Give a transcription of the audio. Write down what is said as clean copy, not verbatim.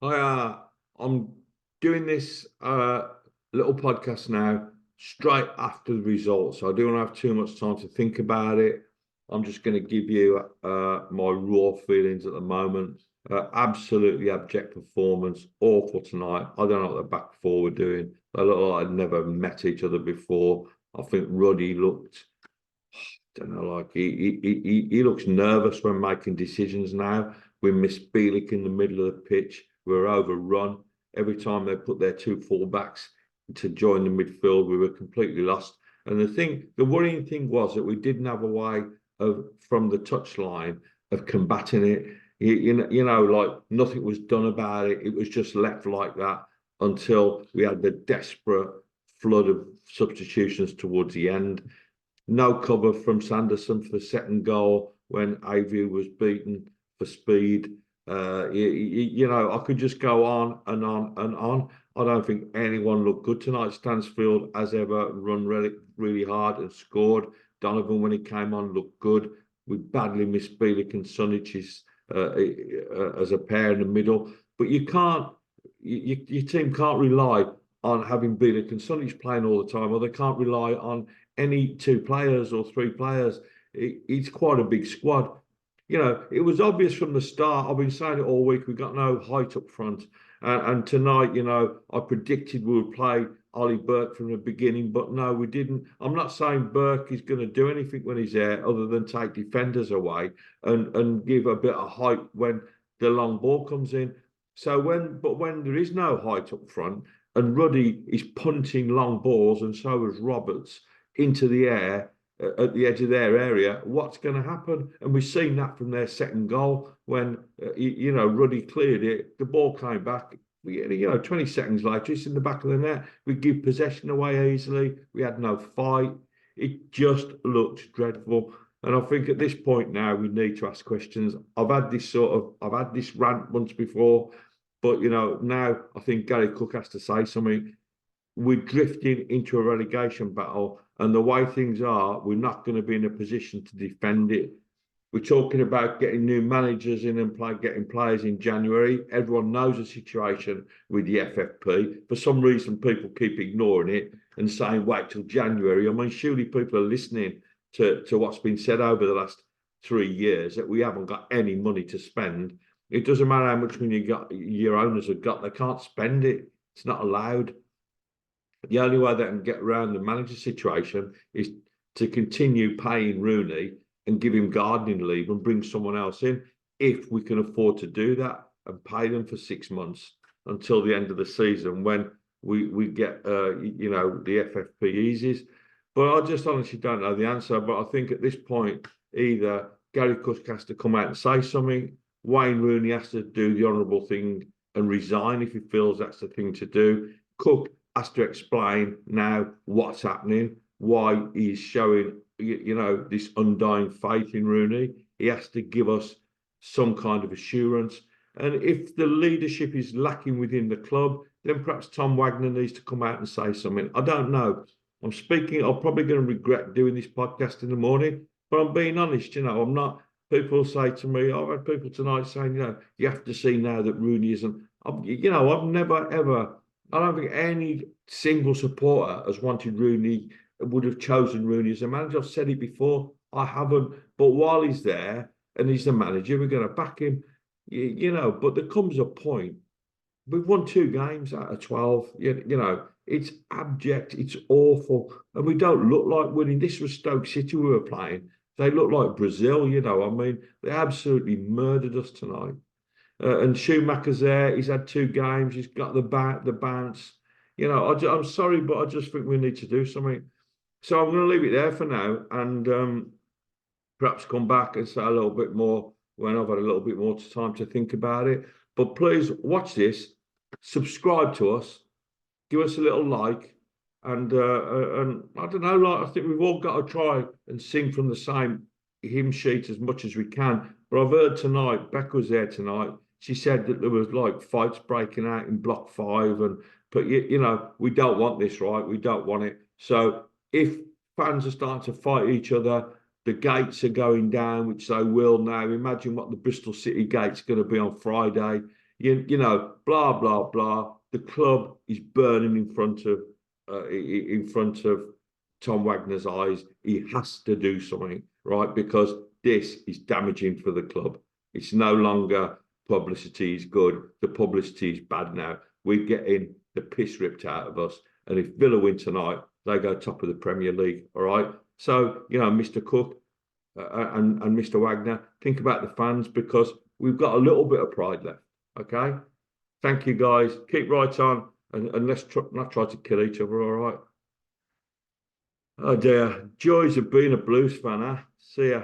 I I'm doing this little podcast now straight after the results. So I don't have too much time to think about it. I'm just going to give you my raw feelings at the moment. Absolutely abject performance, awful tonight. I don't know what the back four were doing. They look like I'd never met each other before. I think Ruddy looked, don't know, like he looks nervous when making decisions now. We miss Bielik in the middle of the pitch. We're overrun. Every time they put their two fullbacks to join the midfield, we were completely lost. And the worrying thing was that we didn't have a way of, from the touchline, of combating it. Like nothing was done about it. It was just left like that until we had the desperate flood of substitutions towards the end. No cover from Sanderson for the second goal when Avey was beaten for speed. I could just go on and on and on. I don't think anyone looked good tonight. Stansfield, as ever, run really, really hard and scored. Donovan, when he came on, looked good. We badly missed Bielik and Sunich as a pair in the middle. But you can't, your team can't rely on having Bielik and Sunich playing all the time, or they can't rely on any two players or three players. It's quite a big squad. It was obvious from the start. I've been saying it all week. We've got no height up front. And tonight, I predicted we would play Ollie Burke from the beginning, but no, we didn't. I'm not saying Burke is going to do anything when he's there other than take defenders away and give a bit of height when the long ball comes in. When there is no height up front and Ruddy is punting long balls and so is Roberts into the air at the edge of their area, what's going to happen? And we've seen that from their second goal when, Ruddy cleared it, the ball came back. 20 seconds later, it's in the back of the net. We give possession away easily. We had no fight. It just looked dreadful. And I think at this point now, we need to ask questions. I've had this rant once before, but, now I think Gary Cook has to say something. We're drifting into a relegation battle, and the way things are, we're not going to be in a position to defend it. We're talking about getting new managers in and getting players in January. Everyone knows the situation with the FFP. For some reason, people keep ignoring it and saying, wait till January. I mean, surely people are listening to what's been said over the last 3 years that we haven't got any money to spend. It doesn't matter how much money your owners have got, they can't spend it. It's not allowed. The only way they can get around the manager situation is to continue paying Rooney and give him gardening leave and bring someone else in, if we can afford to do that and pay them for 6 months until the end of the season when we get the FFP eases. But I just honestly don't know the answer. But I think at this point, either Gary Cook has to come out and say something, Wayne Rooney has to do the honourable thing and resign if he feels that's the thing to do. Cook has to explain now what's happening, why he's showing, this undying faith in Rooney. He has to give us some kind of assurance. And if the leadership is lacking within the club, then perhaps Tom Wagner needs to come out and say something. I don't know. I'm probably going to regret doing this podcast in the morning, but I'm being honest, I'm not. People say to me, I've had people tonight saying, you have to see now that Rooney isn't. I've never, ever, I don't think any single supporter has wanted Rooney, would have chosen Rooney as a manager. I've said it before. I haven't. But while he's there and he's the manager, we're going to back him. But there comes a point. We've won 2 games out of 12. It's abject. It's awful. And we don't look like winning. This was Stoke City we were playing. They look like Brazil, they absolutely murdered us tonight. And Schumacher's there. He's had 2 games. He's got the bounce. I'm sorry, but I just think we need to do something. So I'm going to leave it there for now and perhaps come back and say a little bit more when I've had a little bit more time to think about it. But please watch this, subscribe to us, give us a little like, and I don't know, I think we've all got to try and sing from the same hymn sheet as much as we can. But I've heard tonight, Beck was there tonight. She said that there was fights breaking out in Block 5, but we don't want this, right? We don't want it. So if fans are starting to fight each other, the gates are going down, which they will now. Imagine what the Bristol City gate's going to be on Friday. you know, blah blah blah. The club is burning in front of Tom Wagner's eyes. He has to do something, right? Because this is damaging for the club. It's no longer publicity is good. The publicity is bad now. We're getting the piss ripped out of us. And if Villa win tonight, they go top of the Premier League. All right. So, you know, Mr. Cook and Mr. Wagner, think about the fans because we've got a little bit of pride left. Okay. Thank you, guys. Keep right on and let's not try to kill each other. All right. Oh dear. Joys of being a Blues fan, huh? See ya.